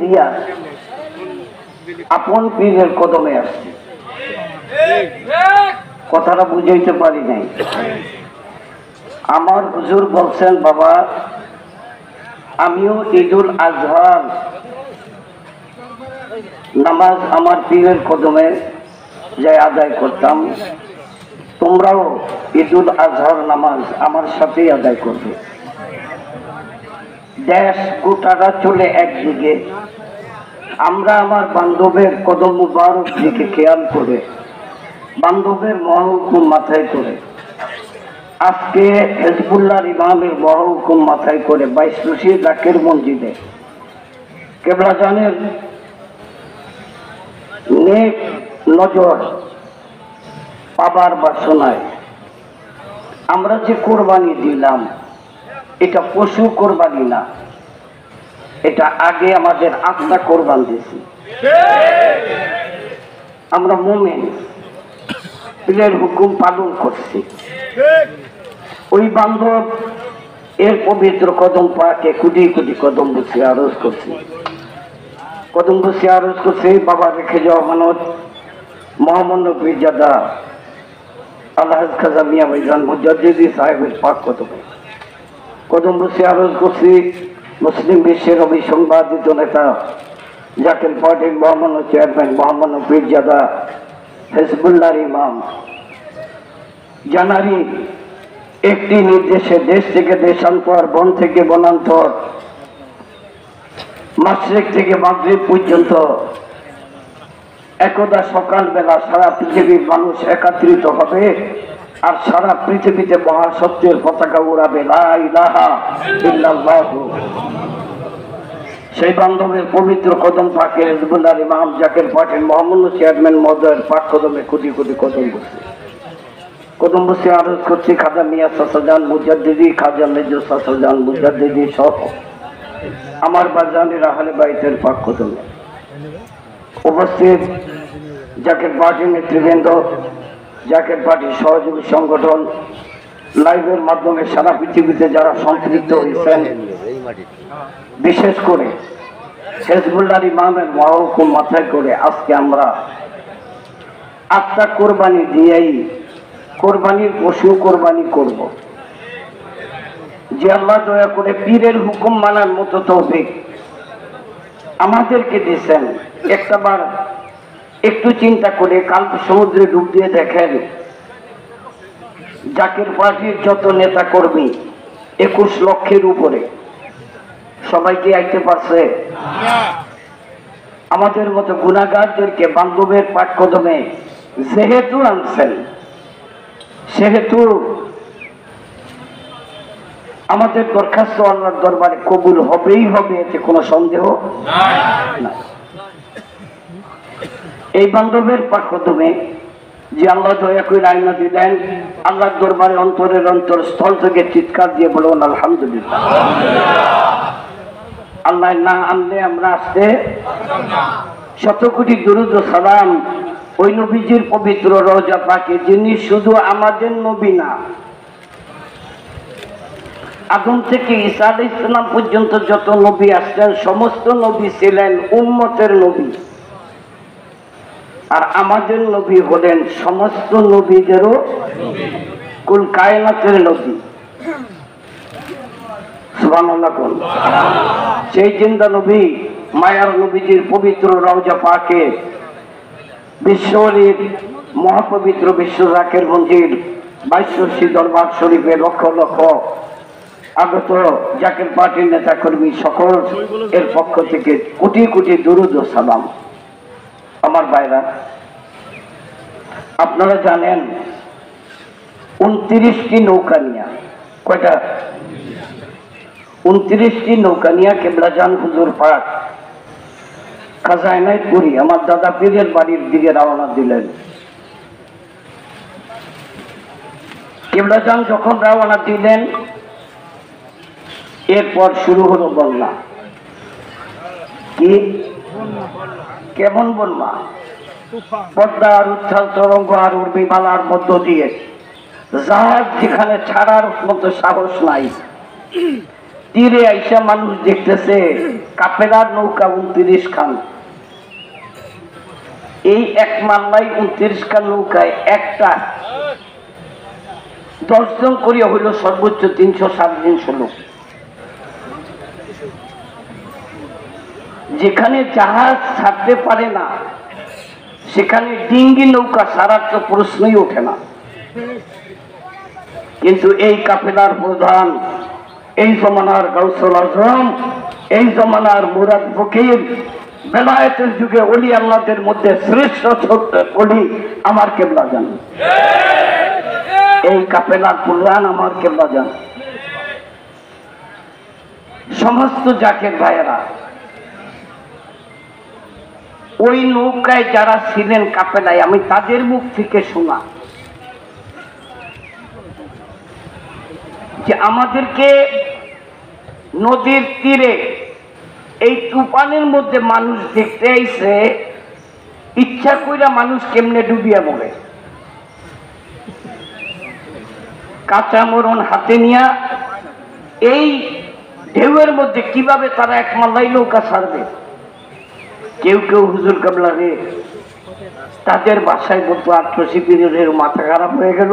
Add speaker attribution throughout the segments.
Speaker 1: দিয়া আপন পীরের কদমে আসছে। কথাটা বুঝাইতে পারি নাই। আমার হুজুর বলছেন, বাবা আমিও ঈদুল আজহার নামাজ আমার পীরের কদমে যাই আদায় করতাম, তোমরাও ঈদুল আজহার নামাজ আমার সাথেই আদায় করবে। দেশ গোটাটা চলে একদিকে, আমরা আমার বান্ধবের কদম মুবারক দিকে খেয়াল করে, বান্ধবের মহাহুকুম মাথায় করে, আজকে হেজবুল্লাহর ইমামের মহাহুকুম মাথায় করে 22 জাকের মসজিদে কেবলা জানের নেক নজর পাবার বাসনায় আমরা যে কোরবানি দিলাম, এটা পশু কোরবানি না, এটা আগে আমাদের আত্মা কোরবান দিয়েছি। আমরা মুমিন, পীরের হুকুম পালন করছি। ওই বান্ধব এর পবিত্র কদম পাকে কোটি কোটি কদম বসে আরজ করছি, কদম বসে আরজ করছি। বাবা রেখে যাওয়া মানত মোহাম্মদ পীরজাদা আলহাজ খাজা মিয়া ভাইজান মুজাদ্দিদি সাহেবের পাক কদমে কদম বসে আরজ করছি। মুসলিম বিশ্বের অবিসংবাদিত নেতা জাকের পার্টির মহামান্য চেয়ারম্যান মোহাম্মদ পীরজাদা হেজবুল্লাহর ইমাম জানারি একটি নির্দেশে দেশ থেকে দেশান্তর, বন থেকে বনান্তর, মাশরিক থেকে মাগরিব পর্যন্ত একদা সকালবেলা সারা পৃথিবীর মানুষ একত্রিত হবে আর সারা পৃথিবীতে মহাসত্যের পতাকা উড়াবে, লা ইলাহা ইল্লাল্লাহু। সেই বান্ধবের পবিত্র কদম পাকে হেজবুল্লাহর ইমাম জাকের পার্টির মহামান্য চেয়ারম্যান মহোদয়ের পাক কদমে কোটি কোটি কদম বসে কদম বসে আরজ করছি। খাজা মিয়া সাসাজান মুজাদ্দিদি, খাজা মেজর সাসাজান মুজাদ্দিদি সহ আমার বাজানের আহলে বাইতের পাক কদমে উপস্থিত জাকের পার্টির নেতৃবৃন্দ, জাকের পার্টির সহযোগী সংগঠন, লাইভের মাধ্যমে সারা পৃথিবীতে যারা সম্পৃক্ত হয়েছেন, বিশেষ করে হেজবুল্লাহর ইমামের মহাহুকুম মাথায় করে আজকে আমরা আত্মা কোরবানি দিয়েই কোরবানির পশু কোরবানি করব। যে আল্লাহ দয়া করে পীরের হুকুম মানার মতো তৌফিক আমাদেরকে দিয়েছেন, একটাবার একটু চিন্তা করে কাল সমুদ্রে ডুব দিয়ে দেখেন জাকের পার্টির যত নেতা কর্মী 21 লক্ষের উপরে, সবাইকে আইতে পারছে? আমাদের মতো গুনাহগারদেরকে বান্ধবের পাক কদমে যেহেতু আনছেন, সেহেতু আমাদের দরখাস্ত আল্লাহর দরবারে কবুল হবেই হবে, এতে কোনো সন্দেহ নাই। এই বান্ধবের পাক কদমে যে আল্লাহ দয়া করে আইনা দিলেন, আল্লাহর দরবারে অন্তরের অন্তরস্থল থেকে চিৎকার দিয়ে বলুন আলহামদুলিল্লাহ। আল্লাহ না আনলে আমরা আসতে শত কোটি দুরূদ ও সালাম ওই নবীজির পবিত্র রওজা পাকে, যিনি শুধু আমাদের নবী না, আদম থেকে ঈসা আলাইহিস সালাম পর্যন্ত যত নবী আসছেন সমস্ত নবী ছিলেন উম্মতের নবী, আর আমাদের নবী হলেন সমস্ত নবীদেরও কুল কায়নাতের নবী। সুবহানাল্লাহ। সেই জিন্দা নবী মায়ার নবীজির পবিত্র রওজা পাকে বিশ্বরীর মহাপবিত্র বিশ্ব জাকের মঞ্জিল 22 দরবার শরীফে লক্ষ লক্ষ আগত জাকের পার্টির নেতা কর্মী সকল এর পক্ষ থেকে কোটি কোটি দুরূদ ও সালাম। আমার ভাইরা, আপনারা জানেন 29টি নৌকা নিয়া, কয়টা? 29টি নৌকা নিয়া কেবলাজান হুজুর পাক খাজা এনায়েতপুরী আমার দাদা পীরের বাড়ির দিকে রওনা দিলেন। কেবলাজান যখন রওনা দিলেন, এরপর শুরু হলো বন্যা। কি কেমন বন্যা? পদ্মা আর উত্থাল তরঙ্গ আর উর্মিমালার মধ্য দিয়ে জাহাজ যেখানে ছাড়ার মতো সাহস নাই, তীরে আইসা মানুষ দেখতেছে কাফেলার নৌকা 29 খান। এই এক মাল্লাই 29 খান নৌকায় একটা 10 জন করিয়া হইল সর্বোচ্চ 300-350 লোক। যেখানে জাহাজ ছাড়তে পারে না সেখানে ডিঙ্গি নৌকা ছাড়ার তো প্রশ্নই ওঠে না। কিন্তু এই কাফেলার প্রধান, এই জমানার গাউসুল আজম, এই জমানার মুরাদ ফকির, বেলায়েতের যুগে ওলি আল্লাহদের মধ্যে শ্রেষ্ঠ ওলি আমার কেবলা জান। এই কাফেলার প্রধান আমার কেবলা জান। সমস্ত জাকের ভাইয়েরা, ওই নৌকায় যারা ছিলেন কাফেলায়, আমি তাদের মুখ থেকে শোনা যে আমাদেরকে নদীর তীরে এই তুফানের মধ্যে মানুষ দেখতে আইছে, ইচ্ছা কইরা মানুষ কেমনে ডুবিয়া মরে, কাঁচা মরণ হাতে নিয়া এই ঢেউয়ের মধ্যে কিভাবে তারা এক মাল্লাই নৌকা ছাড়বে। কেউ কেউ হুজুর কাবলা রে তাদের বাসায় বলতো আট্রসি পীরের মাথা খারাপ হয়ে গেল,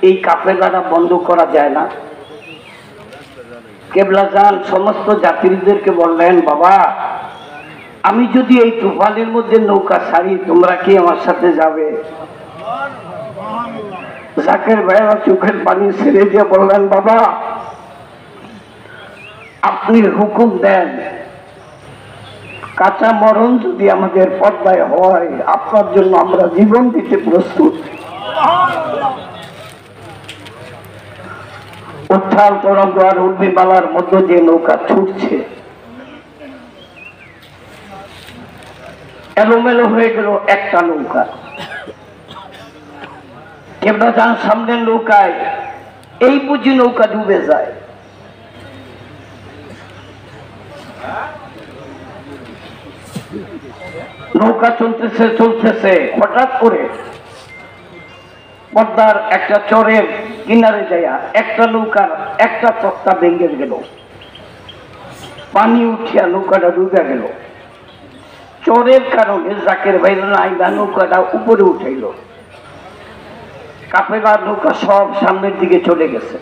Speaker 1: এই কাফেলাটা বন্ধ করা যায় না। কেবলা যান সমস্ত যাত্রীদেরকে বললেন, বাবা আমি যদি এই তুফানের মধ্যে নৌকা ছাড়ি তোমরা কি আমার সাথে যাবে? জাকের ভাইরা চোখের পানি ছেড়ে দিয়ে বললেন, বাবা আপনি হুকুম দেন, কাঁচা মরণ যদি আমাদের পর্দায় হয় আপনার জন্য আমরা জীবন দিতে প্রস্তুত। উত্থাল তরঙ্গ আর উর্মিমালার মধ্যে যে নৌকা ছুটছে, এলোমেলো হয়ে গেল একটা নৌকা। কেবলা যান সামনের নৌকায় এই বুঝি নৌকা ডুবে যায়। নৌকা চলতেছে চলতেছে, হঠাৎ করে পদ্মার একটা চরের কিনারে যাইয়া একটা নৌকার একটা তক্তা ভেঙে গেল, পানি উঠিয়া নৌকাটা ডুবে গেল। চরের কারণে জাকের ভাইরা আইলা নৌকাটা উপরে উঠাইল। কাফেলার নৌকা সব সামনের দিকে চলে গেছে।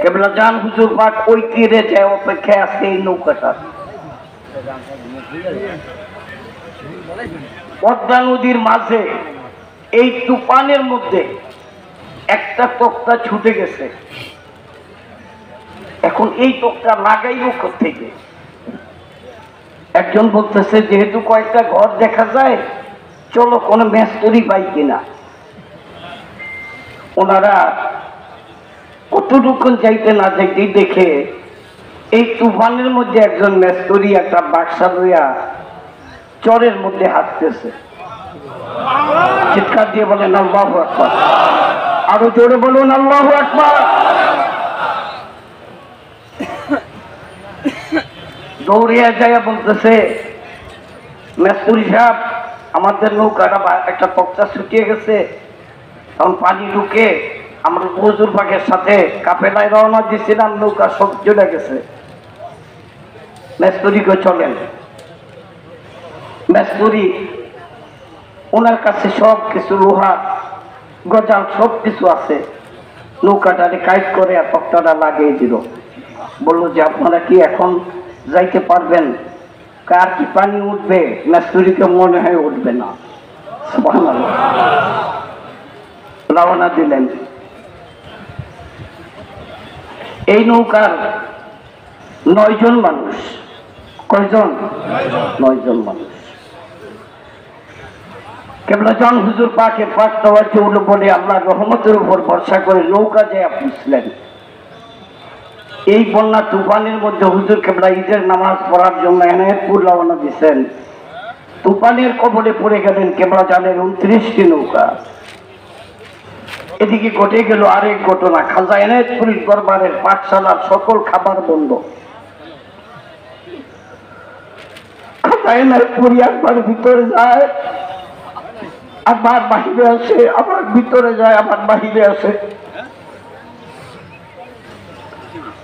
Speaker 1: কেবলা জান হুজুর পাক ওই তীরে যায় অপেক্ষায় আছে এই নৌকাটা। পদ্মা নদীর মাঝে এই তুফানের মধ্যে একটা তক্তা ছুটে গেছে। এখন এই তক্তা লাগাইব থেকে একজন বলতেছে, যেহেতু কয়েকটা ঘর দেখা যায় চলো কোনো মেস্তরি পাই কিনা। ওনারা কতটুকুন যাইতে না যাইতেই দেখে এই তুফানের মধ্যে একজন মেস্তরি একটা বাক্সা লইয়া চরের মধ্যে হাঁটতেছে। চিৎকার দিয়ে বলেন আল্লাহু আকবার, আরো জোরে বলুন আল্লাহু আকবার। দৌড়িয়া যাইয়া বলতেছে, মেস্তরি সাহেব আমাদের নৌকাটা একটা তক্তা ছুটিয়ে গেছে, তখন পানি ঢুকে আমরা হুজুর পাকের সাথে কাফেলায় রওনা দিয়েছিলাম, নৌকা সব চলে গেছে। মেস্তরিকে চলেন। মেস্তরি ওনার কাছে সব কিছু লোহা গজাল সব কিছু আছে, নৌকাটারে কাইট করে তক্তাটা লাগিয়ে দিল। বললো যে আপনারা কি এখন যাইতে পারবেন? কার কি পানি উঠবে? মেস্তরিকে মনে হয় উঠবে না। সুবহানাল্লাহ। রওনা দিলেন। এই নৌকার 9 জন মানুষ। কয়জন? 9 জন মানুষ। কেবলা জন হুজুর পাকের পাক তাওয়াজ্জুহ বলে আল্লাহর রহমতের উপর ভরসা করে নৌকা যায় পৌঁছলেন। এই বন্যা তুফানের মধ্যে হুজুর কেবলা ঈদের নামাজ পড়ার জন্য এনায়েতপুর রওনা দিয়েছেন। তুফানের কবলে পড়ে গেলেন কেবলা জানের 29টি নৌকা। এদিকে ঘটে গেল আরেক ঘটনা, খাজা এনায়েতপুরী দরবারের পাঠশালার সকল খাবার বন্ধ। খাজা এনায়েতপুরী একবার ভিতরে যায়, আবার বাহিরে আসে, আবার ভিতরে যায়, আবার বাহিরে আসে।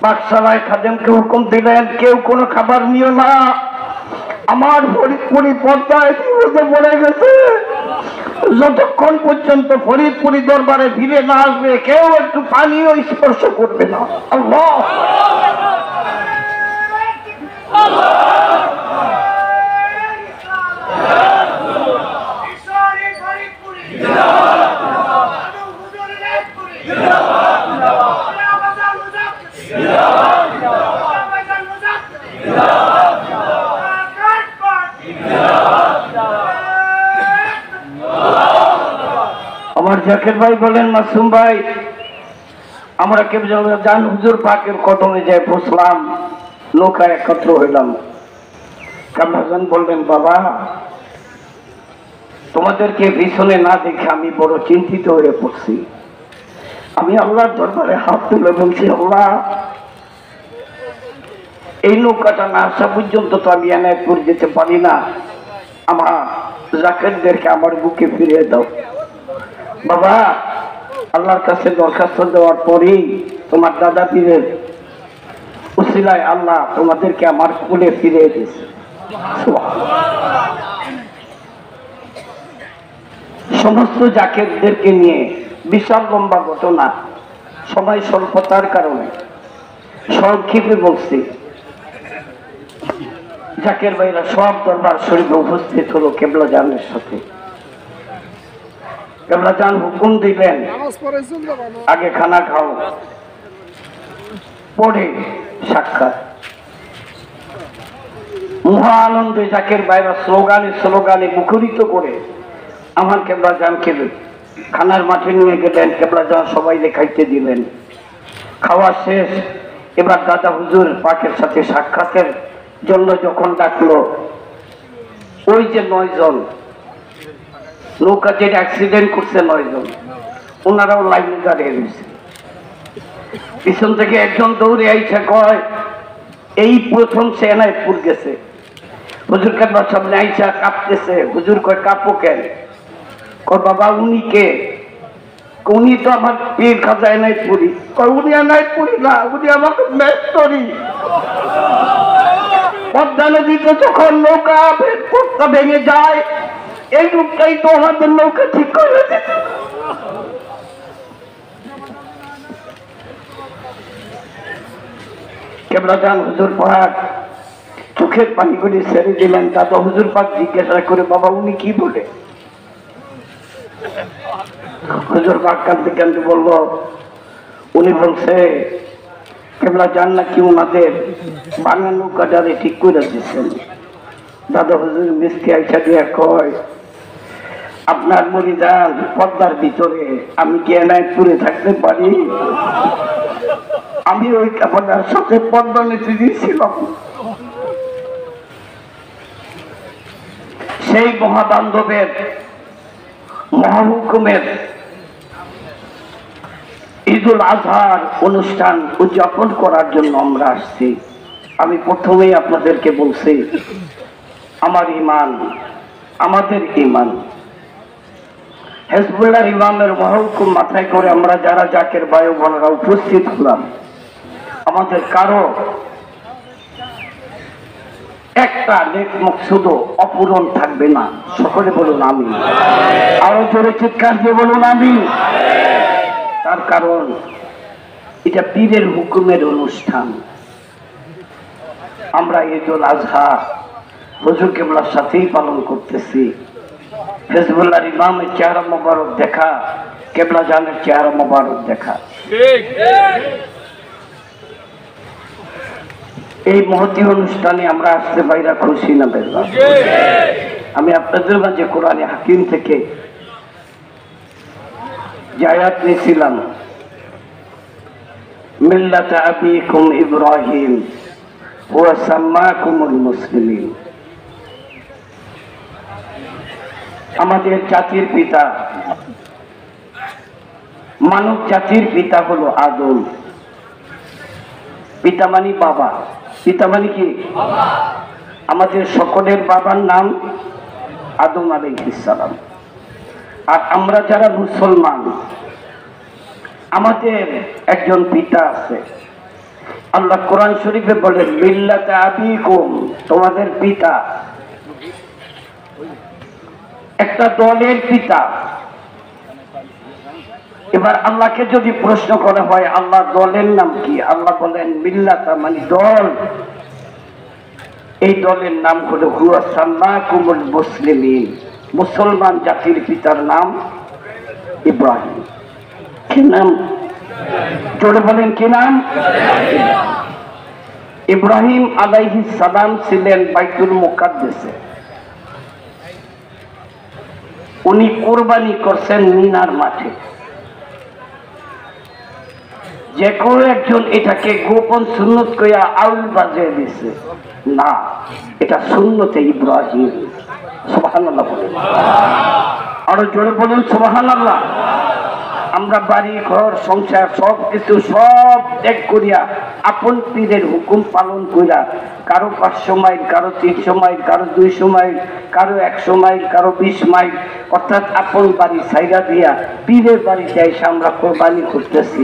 Speaker 1: পাঠশালায় খাদেমকে হুকুম দিলেন, কেউ কোনো খাবার নিও না। আমার ফরিদপুরি পর্দায় বিপদে পড়ে গেছে, যতক্ষণ পর্যন্ত ফরিদপুরি দরবারে ফিরে না আসবে কেউ একটু পানিও স্পর্শ করবে না। আল্লাহ আমার জাকের ভাই বলেন, মাসুম ভাই, আমরা কেবল জান হুজুর পাকের কদমে যাই বসলাম, নৌকা একত্র হইলাম। কামরাজান বললেন, বাবা তোমাদেরকে পিছনে না দেখে আমি বড় চিন্তিত হয়ে পড়ছি। আমি আল্লাহর দরবারে হাত তুলে বলছি, আল্লাহ এই নৌকাটা না আসা পর্যন্ত তো আমি এনায়তপুর যেতে পারি না, আমার জাকেরদেরকে আমার বুকে ফিরিয়ে দাও। বাবা আল্লাহর কাছে দরখাস্ত দেওয়ার পরেই তোমার দাদা পীরের উসিলায় আল্লাহ তোমাদেরকে আমার কোলে ফিরিয়ে দিয়েছে। সমস্ত জাকেরদেরকে নিয়ে বিশাল লম্বা ঘটনা, সময় স্বল্পতার কারণে সংক্ষেপে বলছি। জাকের ভাইরা সব দরবার শরীফে উপস্থিত হলো কেবলা জানের সাথে। কেবলা জান হুকুম দিলেন, আগে খানা খাও, পরে সাক্ষাৎ। মহা আনন্দে জাকের ভাইরা স্লোগানে মুখরিত করে আমার কেবলা জানকে খানার মাঠে নিয়ে গেলেন। কেবলা জান সবাই খাইতে দিলেন। খাওয়া শেষ, এবার দাদা হুজুর পাকের সাথে সাক্ষাতের জন্য যখন ডাকলো, ওই যে 9 জন নৌকা যেটা অ্যাক্সিডেন্ট করছে 9 জন, ওনারাও লাইনে দাঁড়িয়ে রয়েছে। পিছন থেকে একজন দৌড়ে আইসা কয়, এই প্রথম সে এনায়তপুর গেছে। হুজুর কেবলার সামনে আইসা কাঁপতেছে। হুজুর কয়, কাঁপো কেন? কয়, বাবা উনি কে? উনি তো আমার পীর খাজা এনায়তপুরি। কয়, উনি এনায়তপুরি না, উনি আমাকে মেস্তরি। পদ্মা নদীতে যখন নৌকা ভেঙে যায়, এই লোকটাই তো আমাদের নৌকা ঠিক করে দিতে। কেবলা জান হুজুর পাক চোখের পানি করে ছেড়ে দিলেন। দাদা হুজুর পাক জিজ্ঞাসা করে, বাবা উনি কি বলে? হুজুর পাক কাঁদতে কাঁদতে বলল, উনি বলছে কেবলা জান নাকি ওনাদের বাংলা নৌকাটারে ঠিক করে দিচ্ছেন। দাদা হুজুর মিষ্টি আইসা দিয়ে কয়, আপনার মুরিদান পদ্মার ভিতরে, আমি কি এনায়তপুরে থাকতে পারি? আমি ওই আপনার সাথে পদ্মা নিতে দিয়েছিলাম। সেই মহাবান্ধবের মহাহুকুমের ঈদুল আজহার অনুষ্ঠান উদযাপন করার জন্য আমরা আসছি। আমি প্রথমেই আপনাদেরকে বলছি, আমার ইমান, আমাদের ইমান, হেজবুল্লাহ ইমামের মহাহুকুম মাথায় করে আমরা যারা জাকের ভাই বোনেরা উপস্থিত হলাম, আমাদের কারো একটা নেক মকসুদ অপূরণ থাকবে না। সকলে বলুন আমিন। আরো জোরে চিৎকার দিয়ে বলুন আমিন। তার কারণ এটা পীরের হুকুমের অনুষ্ঠান। আমরা ঈদুল আজহা হুজুর কেবলার সাথেই পালন করতেছি। হেজবুল্লাহর ইমামের চেহারা মোবারক দেখা, কেবলা জানের চেহারা মোবারক দেখা। এই মহতি অনুষ্ঠানে আমরা আসতে বাইরা খুশি না বেদনা? আমি আপনাদের মাঝে কোরআনে হাকিম থেকে যে আয়াত নিয়েছিলাম, মিল্লাতা আবিকুম ইব্রাহিম ওয়া সাম্মাকুমুল মুসলিমিন, আমাদের জাতির পিতা, মানব জাতির পিতা হলো আদম। পিতা মানে বাবা, পিতা মানে কি? আমাদের সকলের বাবার নাম আদম আলাইহিস সালাম। আর আমরা যারা মুসলমান, আমাদের একজন পিতা আছে, আল্লাহ কোরআন শরীফে বলেন মিল্লাতে আবিকুম, তোমাদের পিতা, একটা দলের পিতা। এবার আল্লাহকে যদি প্রশ্ন করা হয় আল্লাহ দলের নাম কি, আল্লাহ বলেন মিল্লাতা মানে দল। এই দলের নাম হলো হুয়া সাম্মাকুমুল মুসলিমিন, মুসলমান জাতির পিতার নাম ইব্রাহিম। কি নাম? জোরে বলেন কি নাম? ইব্রাহিম আলাইহিস সালাম ছিলেন বাইতুল মুকাদ্দাসে। উনি কুরবানি করছেন মিনার মাঠে। যে কোনো একজন এটাকে গোপন সুন্নত কইয়া আউল বাজিয়ে দিছে, না, এটা সুন্নতে ইব্রাহিম। সুবহানাল্লাহ বলেন, আরো জোরে বলুন সুবহানাল্লাহ। আমরা বাড়ি ঘর সংসার সব কিছু সব ত্যাগ করিয়া আপন পীরের হুকুম পালন করিয়া, কারো 500 মাইল, কারো 300 মাইল, কারো 200 মাইল, কারো 100 মাইল, কারো 20 মাইল, অর্থাৎ আপন বাড়ি ছাইরা দিয়া পীরের বাড়িতে এসে আমরা কোরবানি করতেছি।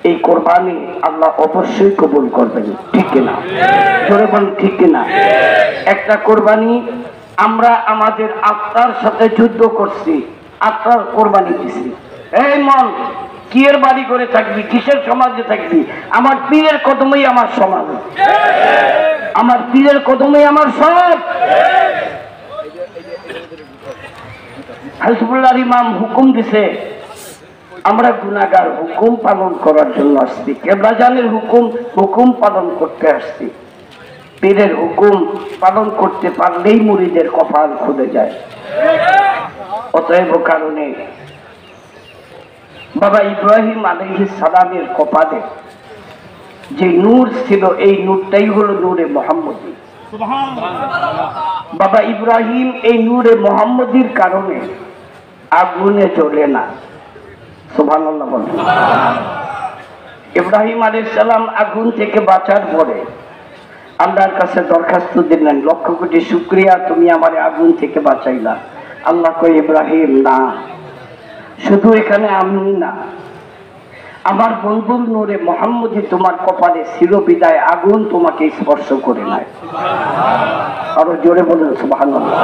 Speaker 1: এই কোরবানি আল্লাহ অবশ্যই কবুল করবেন, ঠিক কিনা? জোরে বলুন ঠিক কিনা? একটা কোরবানি আমরা আমাদের আত্মার সাথে যুদ্ধ করছি, আত্মার কোরবানি দিছি। এই মন, কিয়ের বাড়ি করে থাকবি, কিসের সমাজে থাকবি? আমার পীরের কদমেই আমার সমাজ, আমার পীরের কদমেই আমার সব। হিজবুল্লাহর ইমাম হুকুম দিছে, আমরা গুনাহগার, হুকুম পালন করার জন্য আসছি। কেবলাজানের হুকুম পালন করতে আসছি। পীরের হুকুম পালন করতে পারলেই মুরিদের কপাল খুলে যায়। অতএব কারণে বাবা ইব্রাহিম আলাইহিস সালামের কপালে যে নূর ছিল, এই নূরটাই হলো নূরে মুহাম্মদী। বাবা ইব্রাহিম এই নূরে মুহাম্মদীর কারণে আগুনে জ্বলে না। সুবহানাল্লাহ বলেন। ইব্রাহিম আলাইহিস সালাম আগুন থেকে বাঁচার পরে আল্লাহর কাছে দরখাস্ত দিলেন, লক্ষ কোটি শুকরিয়া, তুমি আমারে আগুন থেকে বাঁচাইলা। আল্লাহ কয়, ইব্রাহিম না, শুধু এখানে আমি না, আমার বন্ধুর নূরে মুহাম্মদী তোমার কপালে ছিল বিদায় আগুন তোমাকে স্পর্শ করে নাই। আরো জোরে বলুন সুবহানাল্লাহ।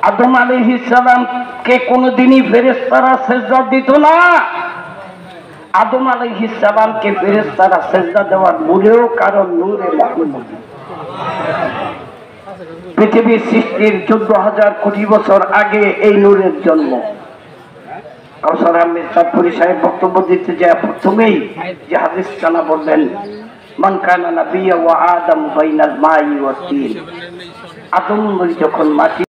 Speaker 1: আদম আলাইহিস সালামকে কোনদিনই ফেরেশতারা সিজদা দিত না। আদম আলাইহিস সালামকে ফেরেশতারা সিজদা দেওয়ার মূলেও কারণ নূরে মুহাম্মদী। পৃথিবীর সৃষ্টির 14,000 কোটি বছর আগে এই নূরের জন্ম। কাউসার আহমেদ চাঁদপুরি সাহেব বক্তব্য দিতে যায় প্রথমেই যে হাদিস জানা বললেন, মান কানা নাবিয়্যা ওয়া আদম বাইনাল মাই ওয়া তিন। আদম যখন মাটি